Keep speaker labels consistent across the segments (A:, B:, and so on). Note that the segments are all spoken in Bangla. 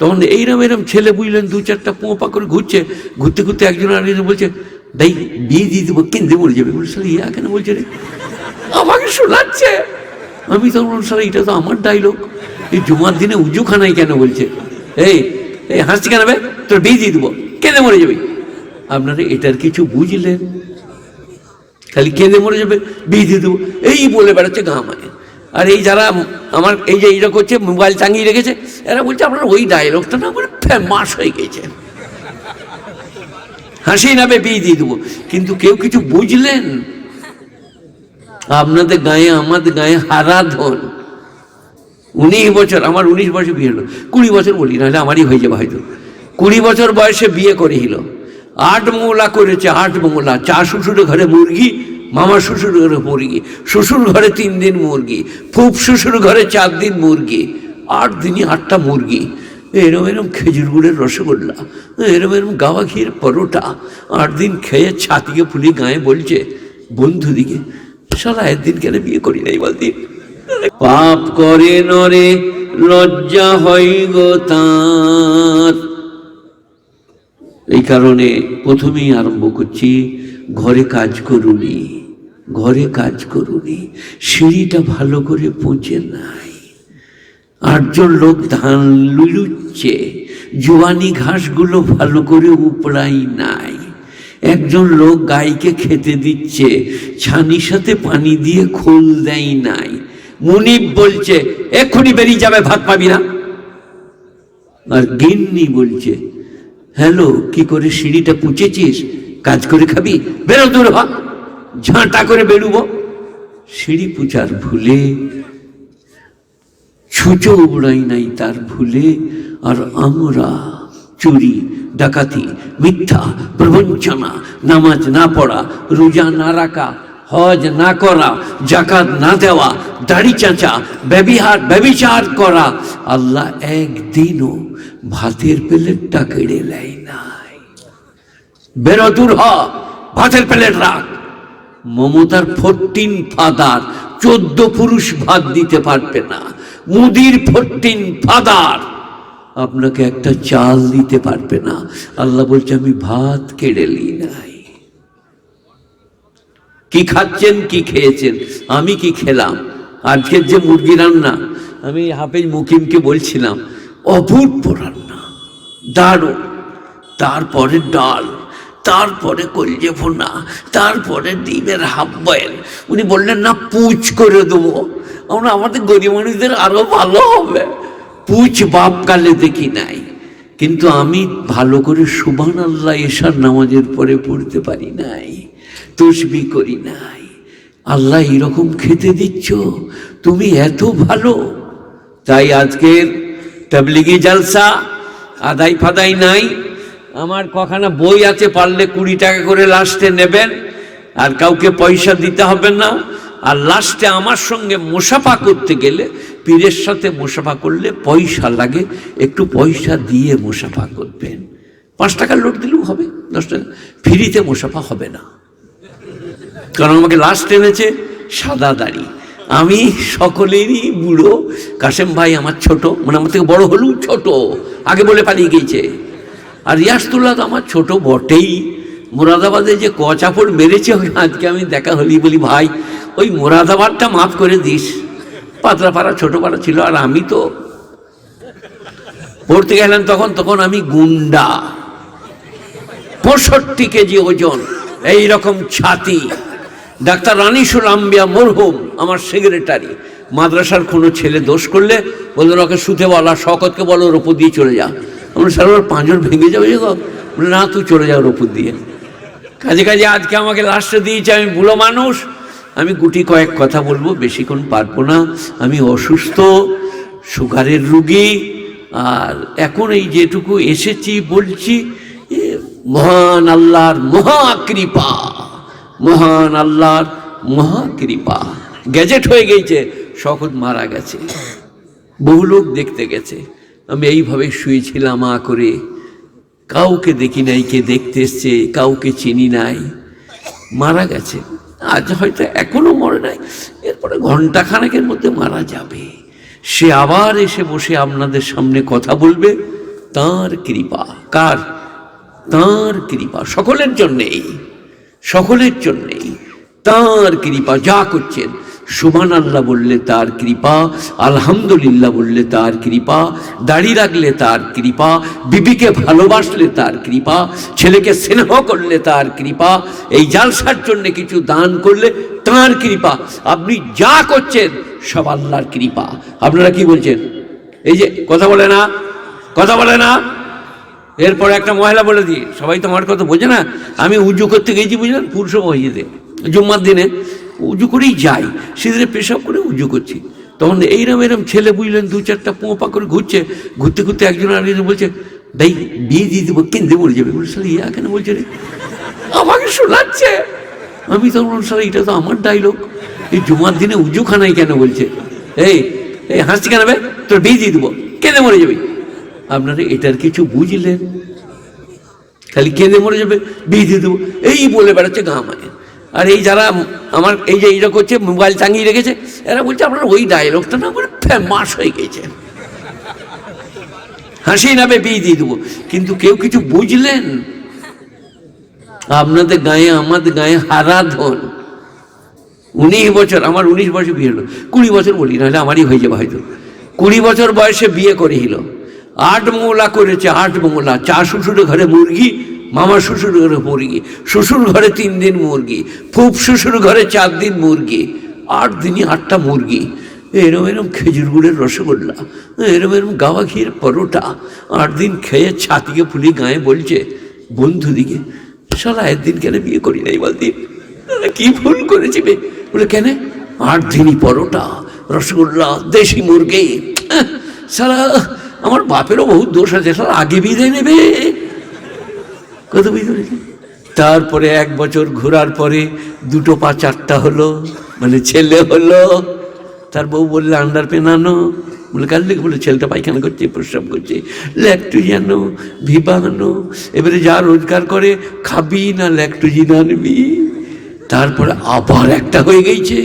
A: তখন এইরকম এরম ছেলে বুঝলেন দু চারটা পোঁপা করে ঘুরছে, ঘুরতে ঘুরতে একজন আর বলছে দাই বিয়ে দিয়ে দেবো, কেন্দ্রে মরে যাবে। বলে সালে ইয়া কেন বলছে রে, আমাকে শোনাচ্ছে। আমি তখন বললাম সালে এটা তো আমার ডায়লগ, এই জুমার দিনে উজুখানাই কেন বলছে, এই এই হাসছি কেন বে, তোর বিয়ে দিয়ে দেবো, কেঁদে মরে যাবে। আপনারা এটার কিছু বুঝলেন? খালি কেঁদে মরে যাবে, বিয়ে দিয়ে দেবো এই বলে বেড়াচ্ছে গামায়। আর এই যারা আমার এই যে এইটা করছে, মোবাইল টাঙিয়ে রেখেছে, এরা বলছে আপনার ওই ডায়লগটা না মানে ফেমাস হয়ে গেছে, হাসি নাবে বিয়ে দিয়ে দেবো। কিন্তু কেউ কিছু বুঝলেন? আপনাদের গায়ে আমাদের গায়ে হারাধন। 19 বছর, আমার 19 বছর বিয়ে হলো, 20 বছর বলি নাহলে আমারই হয়ে যাবে হয়তো। 20 বছর বয়সে বিয়ে করেছিল, 8 মৌলা করেছে, 8 মৌলা। চা শ্বশুরের ঘরে মুরগি, মামা শ্বশুর ঘরে মুরগি, শ্বশুর ঘরে 3 দিন মুরগি, ফুপ শ্বশুর ঘরে 4 দিন মুরগি, 8 দিনই 8টা মুরগি। এরম এরম খেজুর গুড়ের রসগোল্লা, এরম এরম গাওয়া ঘির পরোটা, 8 দিন খেয়ে ছাতিকে ফুলি গায়ে বলছে বন্ধু দিকে সারা একদিন কেন বিয়ে করি নাই বলতি। পাপ করে নরে লজ্জা হয় গো তার। এই কারণে প্রথমেই আরম্ভ করছি, ঘরে কাজ করুনি, ঘরে কাজ করুনি, সিঁড়িটা ভালো করে পৌঁছে নাই। 8 জন লোক ধান লুলুচ্ছে, জোয়ানি ঘাসগুলো ভালো করে উপড়াই নাই। একজন লোক গাইকে খেতে দিচ্ছে, ছানির সাথে পানি দিয়ে খোল দেয় নাই। মুনিব বলছে এক্ষুনি বেরিয়ে যাবে, ভাত পাবি না। আর গিন্নি বলছে হ্যালো, কি করে সিঁড়িটা পুঁচেছিস, কাজ করে খাবি, বেরো দূর হ, ঝাঁটা করে বেরুবো। সিঁড়ি পুচার ভুলে, ছুঁচো উড়াই নাই তার ভুলে। আর আমরা চুরি, ডাকাতি, মিথ্যা, প্রবঞ্চনা, নামাজ না পড়া, রোজা না রাখা, হজ না করা, জাকাত না দেওয়া, দাড়ি চাঁচা, ব্যভিচার করা, আল্লাহ একদিনও ভাতের প্লেটটা কেড়ে নেয় নাই। বেরো দূর হ, ভাতের প্লেট রাখ। মমতার 14 ফাদার, 14 পুরুষ ভাত দিতে পারবে না। মুদির 14 ফাদার আপনাকে একটা চাল দিতে পারবে না। আল্লাহ বলছে আমি ভাত কেড়ে নি নাই। কি খাচ্ছেন, কি খেয়েছেন, আমি কি খেলাম? আজকের যে মুরগি রান্না, আমি হাফেজ মুকিমকে বলছিলাম অভূতপূর্ব রান্না, দারুণ। তারপরে ডাল, তারপরে কলজে ভুনা, তারপরে ডিমের হাফ বয়েল। উনি বললেন না পুচ করে দেবো। আমরা আমাদের গরিব মানুষদের আরো ভালো হবে, পুচ বাপকালে দেখি নাই। কিন্তু আমি ভালো করে সুবহানাল্লাহ এশার নামাজের পরে পড়তে পারি নাই, তসবি করি নাই। আল্লাহ এরকম খেতে দিচ্ছ, তুমি এত ভালো। তাই আজকের তাবলিগি জালসা আদাই ফাদাই নাই। আমার কখানা বই আছে, পারলে 20 টাকা করে লাস্টে নেবেন, আর কাউকে পয়সা দিতে হবে না। আর লাস্টে আমার সঙ্গে মুসাফা করতে গেলে, পীরের সাথে মুসাফা করলে পয়সা লাগে, একটু পয়সা দিয়ে মুসাফা করবেন। 5 টাকার লোট দিলেও হবে, 10 টাকা। ফ্রিতে মুসাফা হবে না, কারণ আমাকে লাস্ট এনেছে সাদা দাড়ি। আমি সকলেরই বুড়ো, কাশেম ভাই আমার ছোট, মানে আমার থেকে বড় হলেও ছোট, আগে বলে পালিয়ে গিয়েছে। আর রিয়াসতুল্লাহ তো আমার ছোট বটেই। মুরাদাবাদে যে কচাপড় মেরেছে, আজকে আমি দেখা হলি বলি ভাই ওই মুরাদাবাদটা মাফ করে দিস, পাতলাপাড়া ছোটপাড়া ছিল। আর আমি তো পড়তে গেলাম তখন আমি গুন্ডা, 65 কেজি ওজন, এইরকম ছাতি। ডাক্তার রানিসুল আম্বিয়া মরহুম আমার সেক্রেটারি, মাদ্রাসার কোনো ছেলে দোষ করলে বললেন ওকে শুতে বলা, শকতকে বলো ওর ওপর দিয়ে চলে যা। আমরা সারা ওর 5 জন ভেঙে যাবে যে, বলে না তুই চলে যা ওর ওপর দিয়ে। কাজে কাজে আজকে আমাকে লাস্টে দিয়েছে, আমি বুড়ো মানুষ, আমি গুটি কয়েক কথা বলবো, বেশিক্ষণ পারবো না। আমি অসুস্থ, সুগারের রুগী। আর এখন এই যেটুকু এসেছি বলছি, মহান আল্লাহর মহাকৃপা, মহান আল্লাহর মহাকৃপা। গ্যাজেট হয়ে গেছে, শকত মারা গেছে, বহু লোক দেখতে গেছে। আমি এইভাবে শুয়েছিলাম মা করে, কাউকে দেখি নাই, কে দেখতে এসছে কাউকে চিনি নাই, মারা গেছে। আজ হয়তো এখনো মরে নাই, এরপরে ঘন্টাখানেকের মধ্যে মারা যাবে। সে আবার এসে বসে আপনাদের সামনে কথা বলবে, তাঁর কৃপা। কার? তাঁর কৃপা, সকলের জন্যেই, সকলের জন্যেই তাঁর কৃপা। যা করছেন সুবহানাল্লাহ বললে তার কৃপা, আলহামদুলিল্লাহ বললে তার কৃপা, দাড়ি রাখলে তার কৃপা, বিবিকে ভালোবাসলে তার কৃপা, ছেলেকে স্নেহ করলে তার কৃপা, এই জালসার জন্য কিছু দান করলে তার কৃপা। আপনি যা করছেন সব আল্লাহর কৃপা। আপনারা কি বলছেন? এই যে কথা বলে না, কথা বলে না। এরপর একটা মহিলা বলে দিই, সবাই তো আমার কথা বোঝে না, আমি উজু করতে গেছি বুঝলেন, পুরুষ মসজিদে জুম্মার দিনে উজু করেই যাই, সেদিনে পেশাব করে উজু করছি, তখন এইরকম এরকম ছেলে বুঝলেন দু চারটা পোঁপা করে ঘুরছে, ঘুরতে ঘুরতে একজন আরেকজন বলছে ভাই বিয়ে দিয়ে দেবো, কেন্দ্রে মরে যাবে। বলে সালে ইয়া কেন বলছে রে, আমাকে শোনাচ্ছে। আমি তখন সালে এটা তো আমার ডায়লগ, এই জুমার দিনে উজু খানাই কেন বলছে, এই এই হাসছি কেন ভাই, তোর বিয়ে দিয়ে দেবো, কেঁদে মরে যাবে। আপনারা এটার কিছু বুঝলেন? খালি কেঁদে মরে যাবে, বিয়ে দিয়ে দেবো এই বলে বেড়াচ্ছে গা মায়ে। আর এই যারা আমার এই যে এইটা করছে, মোবাইল টাঙিয়ে রেখেছে, এরা বলছে আপনার ওই ডায়লগটা না বলে ফেমাস হয়ে গেছে, হাসি নামে বিয়ে দিয়ে দেবো। কিন্তু কেউ কিছু বুঝলেন? আপনাদের গায়ে আমাদের গায়ে হারাধন। 19 বছর, আমার 19 বছর বিয়ে হলো, 20 বছর বলি, নাহলে আমারই হয়ে যাবে হয়তো। 20 বছর বয়সে বিয়ে করেছিল, 8 মৌলা করেছে, 8 মৌলা। চা শ্বশুরের ঘরে মুরগি, মামা শ্বশুর ঘরে মুরগি, শ্বশুর ঘরে 3 দিন মুরগি, ফুপ শ্বশুর ঘরে 4 দিন মুরগি, 8 দিনই 8টা মুরগি, এরম এরম খেজুর গুড়ের রসগোল্লা, এরম এরম গাওয়া ঘির পরোটা, 8 দিন খেয়ে ছাতিকে ফুলি গায়ে বলছে বন্ধু দিকে, শালা একদিন কেন বিয়ে করি নাই বলতি, কি ভুল করেছি বে। বলে কেন? 8 দিনই পরোটা, রসগোল্লা, দেশি মুরগি। শালা আমার বাপেরও বহুত দোষ আছে, শালা আগে বিদায় নেবে। কত বিয়ে করেছে? তারপরে 1 বছর ঘোরার পরে 2 পা 4টা হলো, মানে ছেলে হলো। তার বউ বললে আন্ডার পেন আনো, বলে কার লেগে? বলে ছেলেটা পায়খানা করছে, প্রস্রাব করছে, ল্যাকটোজিন আনো, ভিভা আনো। এবারে যা রোজগার করে খাবি না ল্যাকটোজিন আনবি। তারপরে আবার একটা হয়ে গেছে।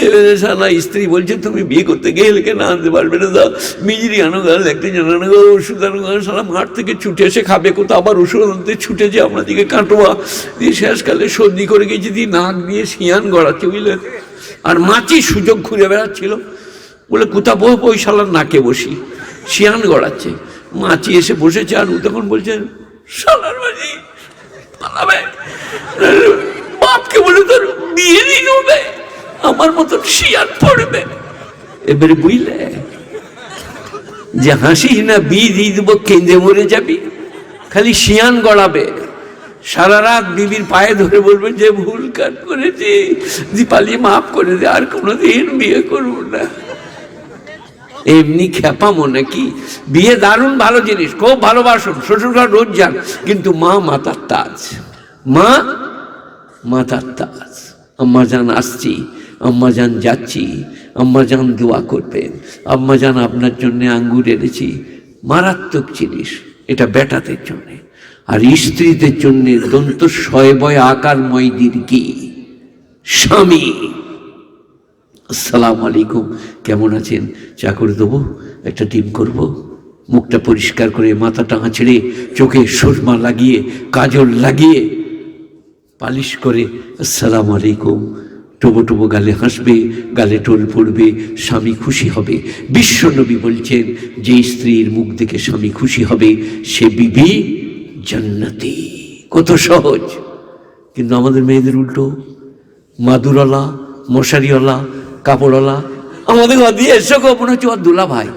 A: এবারে শালা স্ত্রী বলছে তুমি বিয়ে করতে গেলে কেন আনতে পারবে না, দাও মিজরি আনো গা, ল্যাকটোজিন আনো গা, ওষুধ আনো গা। শালা মাঠ থেকে ছুটে এসে খাবে কোথাও, আবার ওষুধ আনতে ছুটে যে আমরা দিকে কাটোয়া দিয়ে শেষকালে সর্দি করে গেছি, দিয়ে নাক দিয়ে শিয়ান গড়াচ্ছে বুঝলেন। আর মাছি সুযোগ ঘুরে বেড়াচ্ছিল, বলে কোথা বসবো, ওই শালার নাকে বসি, শিয়ান গড়াচ্ছে। মাছি এসে বসেছে, আর ও তখন বলছে শালার মাঝি পালাবে, বাপকে বলে তোর বিয়ে দিন হবে, আমার মতন শিয়ান পড়বে। এবারে বুঝলে যে হাসিস না, বিয়ে দিয়ে দেবো, কেঁদে মরে যাবি, খালি শিয়ান গড়াবে। সারা রাত বিবির পায়ে ধরে বলবে যে ভুল কাজ করেছি, দীপালি মাফ করে দে, আর কোনোদিন বিয়ে করবো না। এমনি খেপামো নাকি? বিয়ে দারুণ ভালো জিনিস, খুব ভালোবাসুন, শ্বশুর ঘর রোজ যান, কিন্তু মা মাতার তাজ, মা মাতার তাজ। আম্মা জান আসছি, আম্মা জান যাচ্ছি, আম্মা জান দোয়া করবেন, আম্মা জান আপনার জন্য আঙ্গুর এনেছি, মারাত্মক জিনিস এটা বেটাদের জন্যে। আর স্ত্রীদের জন্য দন্ত শয়বয় আকার ময়দির কি স্বামী, আসসালামু আলাইকুম, কেমন আছেন, চা করে দেবো, একটা ডিম করব, মুখটা পরিষ্কার করে মাথাটা আঁচড়ে চোখে সুরমা লাগিয়ে কাজল লাগিয়ে পালিশ করে আসসালামু আলাইকুম, টুবো টুবো গালে হাসবে, গালে টোল পড়বে, স্বামী খুশি হবে। বিশ্বনবী বলছেন যে স্ত্রীর মুখ দেখে স্বামী খুশি হবে সে বিবি জান্নাতি। কত সহজ। কিন্তু আমাদের মেয়েদের উল্টো, মাদুরওয়ালা, মশারিওয়ালা, কাপড়ওয়ালা আমাদের ঘর দিয়ে এসো, মনে হচ্ছে ওর দুলা ভাই,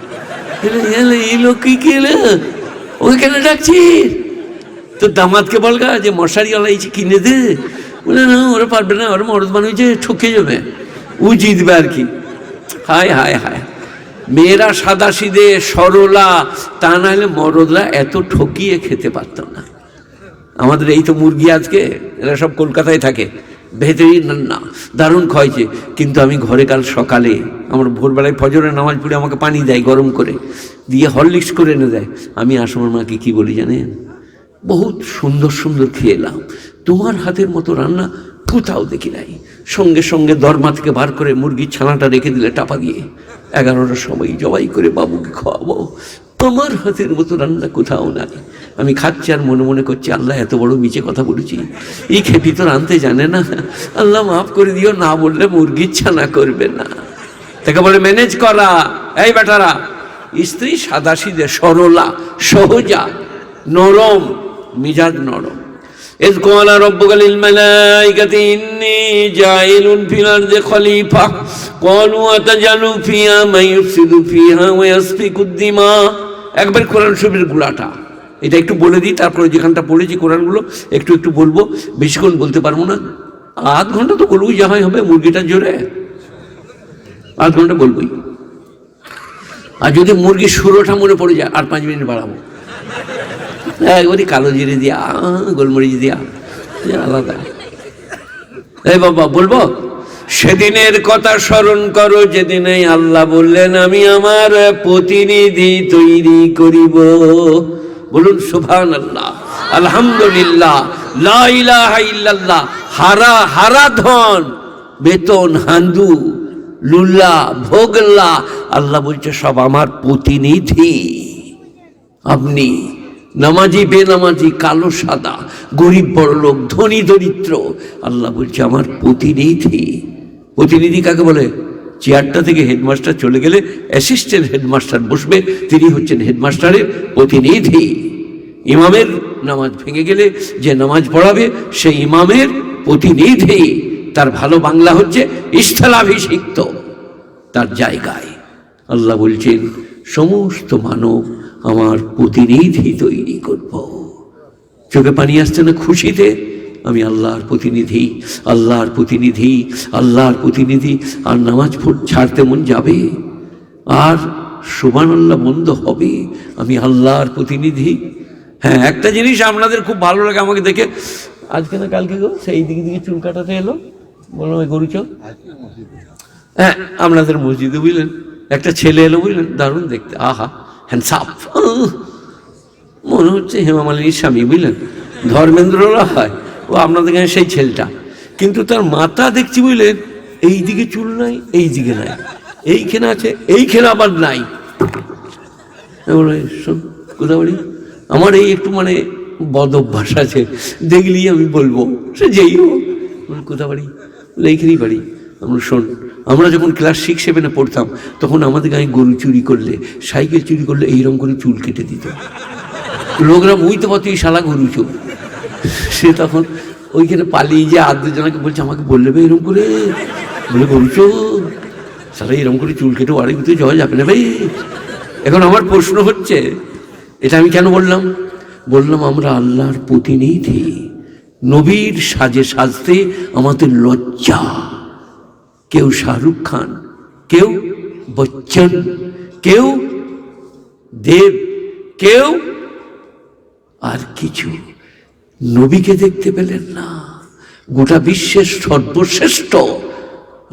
A: এই লোক কি কেলে ওকে কেন ডাকছিস, তো দামাদকে বলগা যে মশারিওয়ালা এই কিনে দে। বলে না ওরা পারবে না, ওরা মরদ মানুষ ঠকে যাবে, ও জিতবে আর কি। হায় হায় হায়, মেয়েরা সাদা সিধে সরলা, তা না হলে মরদরা এত ঠকিয়ে খেতে পারতাম না। আমাদের এই তো মুরগি আজকে, এরা সব কলকাতায় থাকে, ভেতরেই না দারুণ খাইছে। কিন্তু আমি ঘরে কাল সকালে আমার ভোরবেলায় ফজরের নামাজ পড়ে আমাকে পানি দেয় গরম করে, দিয়ে হরলিক্স করে এনে দেয়। আমি আসমর মাকে কি বলি জানেন, বহুত সুন্দর সুন্দর খেয়েলাম, তোমার হাতের মতো রান্না কোথাও দেখি নাই। সঙ্গে সঙ্গে দরমা থেকে বার করে মুরগির ছানাটা রেখে দিলে টাপা দিয়ে, 11টার সময় জবাই করে বাবুকে খাওয়াবো। আমার হাতের মতো রান্না কোথাও নাই। আমি খাচ্ছি আর মনে মনে করছি, আল্লাহ এত বড় মিছে কথা বলেছি, এই খেপি তো রাঁধতে জানে না, আল্লাহ মাফ করে দিও, না বললে মুরগির ছানা করবে না। তাকে বলে ম্যানেজ করা। এই বেটারা, স্ত্রী সাদাসিধে, সরলা, সহজা, নরম মিজাজ, নরম। إذ قال ربك للملائكة إني جاعل في الأرض خليفة قالوا أتجعل فيها من يفسد فيها ويسفك الدماء। একবার কোরআন শরীফের গুলাটা এটা একটু বলে দিই, তারপরে যেখানটা পড়েছি কোরআনগুলো একটু একটু বলবো, বেশিক্ষণ বলতে পারবো না। আধ ঘন্টা তো বলবোই, যা হয় হবে, মুরগিটার জোরে আধ ঘন্টা বলবোই। আর যদি মুরগির সুরোটা মনে পড়ে যায় আর 5 মিনিট বাড়াবো, একবারই কালো জিরে দিয়া, গোলমরিচ দিয়া, আলাদা। এই বাবা বলবো, সেদিনের কথা স্মরণ করো যেদিনে আল্লাহ বললেন আমি আমার প্রতিনিধি তৈরি করিব। বলুন সুবহানাল্লাহ, আলহামদুলিল্লাহ, লা ইলাহা ইল্লাল্লাহ। হারা ধন, বেতন, হান্দু, লুল্লা, ভোগলা, আল্লাহ বলছে সব আমার প্রতিনিধি। আপনি নামাজি, বেনামাজি, কালো সাদা, গরিব বড়লোক, ধনী দরিদ্র, আল্লাহ বলছে আমার প্রতিনিধি। প্রতিনিধি কাকে বলে? চেয়ারটা থেকে হেডমাস্টার চলে গেলে অ্যাসিস্ট্যান্ট হেডমাস্টার বসবে, তিনি হচ্ছেন হেডমাস্টারের প্রতিনিধি। ইমামের নামাজ ভেঙে গেলে যে নামাজ পড়াবে সেই ইমামের প্রতিনিধি। তার ভালো বাংলা হচ্ছে স্থলাভিষিক্ত। তার জায়গায় আল্লাহ বলছেন সমস্ত মানব আমার প্রতিনিধি তৈরি করব। চোখে পানি আসছে না খুশিতে? আমি আল্লাহর প্রতিনিধি, আল্লাহর প্রতিনিধি, আল্লাহর প্রতিনিধি। আর নামাজ ছাড়তে মন যাবে, আর সুবহানাল্লাহ বন্ধ হবে, আমি আল্লাহর প্রতিনিধি। হ্যাঁ, একটা জিনিস আপনাদের খুব ভালো লাগে আমাকে দেখে, আজকে না কালকে গো সেই দিকে চুল কাটাতে এলো, বললাম ওই গরু চল। হ্যাঁ, আপনাদের মসজিদে বুঝলেন একটা ছেলে এলো, বুঝলেন, দারুণ দেখতে, আহা হ্যান্ডসাম, মনে হচ্ছে হেমা মালিনীর স্বামী, বুঝলেন, ধর্মেন্দ্ররা হয় ও আপনাদের কাছে সেই ছেলেটা। কিন্তু তার মাথা দেখছি, বুঝলেন, এই দিকে চুল নাই, এই দিকে নাই, এইখানে আছে, এইখানে আবার নাই। শোন কোথা বাড়ি? আমার এই একটু মানে বদ অভ্যাস আছে, দেখলেই আমি বলবো, সে যেই হোক, কোথা বাড়ি? এইখানেই বাড়ি। আমরা শোন, আমরা যখন ক্লাস 6-7 পড়তাম তখন আমাদের গায়ে গরু চুরি করলে, সাইকেল চুরি করলে এইরকম করে চুল কেটে দিত। লোকরা বুঝতে পারতো এই শালা গরু চোর। সে তখন ওইখানে পালিয়ে যে আর দুজনকে বলছে আমাকে বললে এরকম করে, বলে গরু চোর, শালা এরকম করে চুল কেটে বাড়ির ভিতরে যাওয়া যাবে না ভাই। এখন আমার প্রশ্ন হচ্ছে, এটা আমি কেন বললাম আমরা আল্লাহর প্রতিনিধি। নবীর সাজে সাজতে আমাদের লজ্জা। কেউ শাহরুখ খান, কেউ বচ্চন, কেউ দেব, কেউ আর কিছু। নবীকে দেখতে পেলেন না? গোটা বিশ্বের সর্বশ্রেষ্ঠ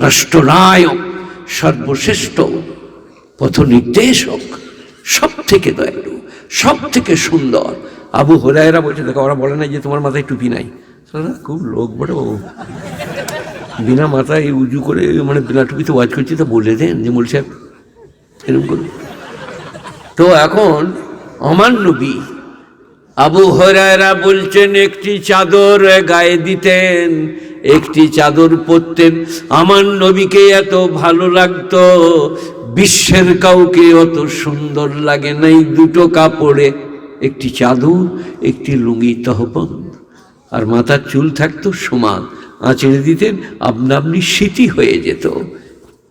A: রাষ্ট্রনায়ক, সর্বশ্রেষ্ঠ পথ নির্দেশক, সব থেকে দয়ালু, সব থেকে সুন্দর। আবু হুরায়রা বলছে, দেখো ওরা বলে না যে তোমার মাথায় টুপি নাই, খুব লোক বড় বাবু, বিনা মাথায় উঁচু করে মানে বিনা টুপিতে ওয়াজ করছি, তা বলে দেন যে মোল সাহেব এরকম করুন। তো এখন আমার নবী আবু হুরায়রা বলছেন একটি চাদর গায়ে দিতেন, একটি চাদর পরতেন। আমার নবীকে এত ভালো লাগতো, বিশ্বের কাউকে অত সুন্দর লাগে নাই। দুটো কাপড়ে, একটি চাদর, একটি লুঙ্গি তহবন্দ, আর মাথার চুল থাকতো সমান, আঁচড়ে দিতেন, আপনা আপনি স্মৃতি হয়ে যেত।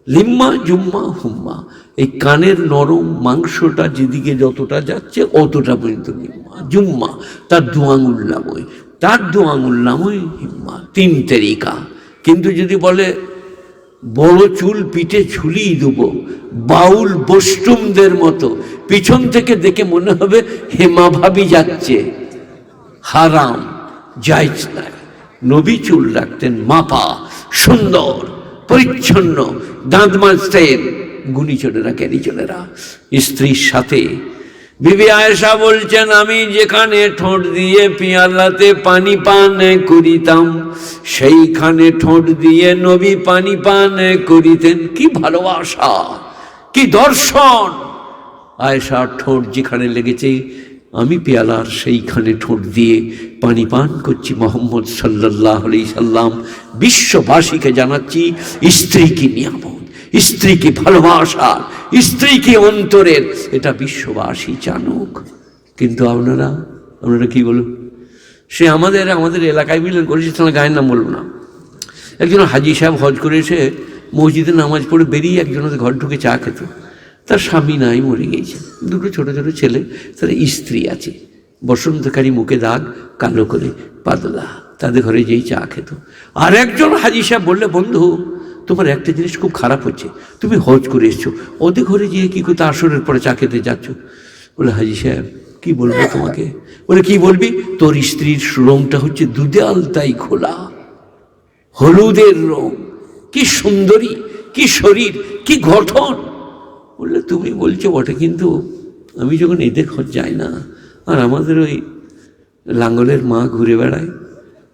A: লিম্মা জুম্মা হুম্মা, এই কানের নরম মাংসটা যেদিকে যতটা যাচ্ছে অতটা পর্যন্ত লিম্মা, জুম্মা তার 2 আঙুল নামই, তার 2 আঙুল নামই হিম্মা, 3 তেরিকা। কিন্তু যদি বলে বড় চুল পিঠে ঝুলিয়ে দেবো, বাউল বৈষ্ণবদের মতো, পিছন থেকে দেখে মনে হবে হেমা ভাবি যাচ্ছে, হারাম, জায়েজ নাই। নবী চুল রাখতেন মাপা, সুন্দর, পরিচ্ছন্ন, দাঁত মাজতেন, গুণীজনেরা জ্ঞানীজনেরা। স্ত্রীর সাথে বিবি আয়েশা বলছেন, আমি যেখানে ঠোঁট দিয়ে পিয়ালাতে পানি পান করিতাম, সেইখানে ঠোঁট দিয়ে নবী পানি পান করিতেন। কি ভালোবাসা, কি দর্শন! আয়েশার ঠোঁট যেখানে লেগেছে আমি পেয়ালার সেইখানে ঠোঁট দিয়ে পানি পান করছি। মোহাম্মদ সাল্লাল্লাহু আলাইহি সাল্লাম বিশ্ববাসীকে জানাচ্ছি স্ত্রী কি নিয়ামত, স্ত্রী কি ভালোবাসা, স্ত্রী কি অন্তরের, এটা বিশ্ববাসী জানুক। কিন্তু আপনারা কি বলুন? সে আমাদের এলাকায় মিলেন করেছে, তাহলে গায়ের নাম বলবো না। একজন হাজি সাহেব হজ করে এসে মসজিদে নামাজ পড়ে বেরিয়ে একজনের ঘর ঢুকে চা খেত। তার স্বামী নাই, মরে গিয়েছে, দুটো ছোট ছোট ছেলে, তার স্ত্রী আছে, বসন্তকারী, মুখে দাগ, কালো করে পাতলা, তাদের ঘরে যেই চা খেত। আর একজন হাজি সাহেব বললে, বন্ধু তোমার একটা জিনিস খুব খারাপ হচ্ছে, তুমি হজ করে এসছো, ওদের ঘরে গিয়ে কি করতে আসরের পরে চা খেতে যাচ্ছ? বলে, হাজি সাহেব কি বলবো তোমাকে? বলে, কি বলবি? তোর স্ত্রীর রংটা হচ্ছে দুধে আলতাই খোলা, হলুদের রং, কি সুন্দরী, কি শরীর, কি গঠন। বললে, তুমি বলছো বটে, কিন্তু আমি যখন এদের ঘর যাই না, আর আমাদের ওই লাঙ্গলের মা ঘুরে বেড়ায়,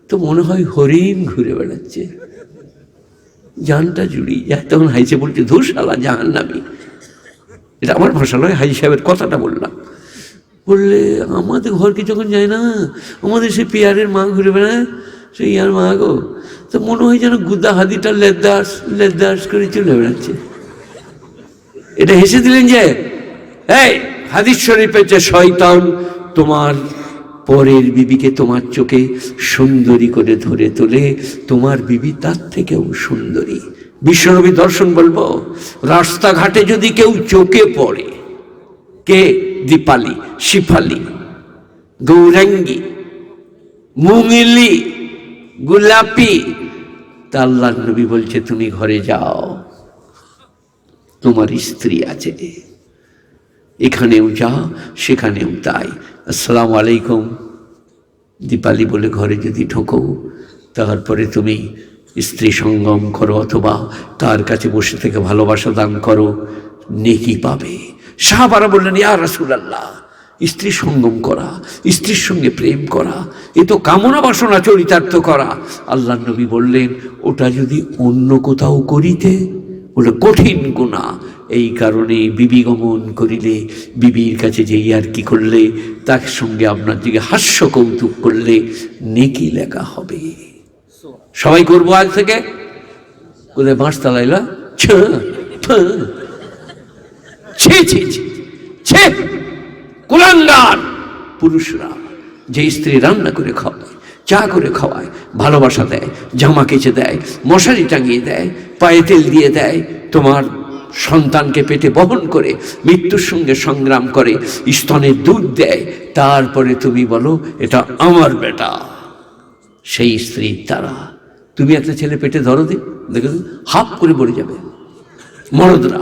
A: তো মনে হয় হরিণ ঘুরে বেড়াচ্ছে, জানটা জুড়িয়ে যায়। তখন হাইসে বলছে, ধুর শালা জাহান্নামী। এটা আমার ভাষা নয়, হাজি সাহেবের কথাটা বললাম। বললে, আমাদের ঘরকে যখন যায় না, আমাদের সে পেয়ারের মা ঘুরে বেড়ায়, সেই আর মা গো, তো মনে হয় যেন গুদা হাদিটা লেদাস করে চলে বেড়াচ্ছে। এটা হেসে দিলেন যে, এই হাদিস শরীফে যে শয়তান তোমার পরের বিবিকে তোমার চোখে সুন্দরী করে ধরে তোলে, তোমার বিবি তার থেকেও সুন্দরী। বিশ্বনবী দর্শন বলবো, রাস্তাঘাটে যদি কেউ চোখে পড়ে, কে দীপালি, শিফালি, গৌরাঙ্গী, মুঙ্গিলি, গোলাপি, তা আল্লাহর নবী বলছে তুমি ঘরে যাও, তোমার স্ত্রী আছে, এখানেও যা সেখানেও তাই। আসসালামু আলাইকুম দীপালি বলে ঘরে যদি ঢোকো, তারপরে তুমি স্ত্রী সঙ্গম করো অথবা তার কাছে বসে থেকে ভালোবাসা দান করো, নেকি পাবে। সাহাবারা বললেন, ইয়া রাসূলুল্লাহ, স্ত্রী সঙ্গম করা, স্ত্রীর সঙ্গে প্রেম করা, এ তো কামনা বাসনা চরিতার্থ করা। আল্লাহ নবী বললেন, ওটা যদি অন্য কোথাও করিতে, বলে কঠিন গুনাহ। এই কারণে বিবি গমন করিলে, বিবির কাছে যেই আর কি করলে, তার সঙ্গে আপনার দিকে হাস্য কৌতুক করলে নেকি লেখা হবে। সবাই করবো আজ থেকে। কোথায় বাঁশ তালাইলা, কুলাঙ্গার পুরুষরা যে স্ত্রী রান্না করে খাওয়ায়, চা করে খাওয়ায়, ভালোবাসা দেয়, জামা কেচে দেয়, মশারি টাঙিয়ে দেয়, পায়ে তেল দিয়ে দেয়, তোমার সন্তানকে পেটে বহন করে মৃত্যুর সঙ্গে সংগ্রাম করে, স্তনের দুধ দেয়, তারপরে তুমি বলো এটা আমার বেটা, সেই স্ত্রীর দ্বারা তুমি একটা ছেলে পেটে ধরো, দেখো হাফ করে পড়ে যাবে মরদরা।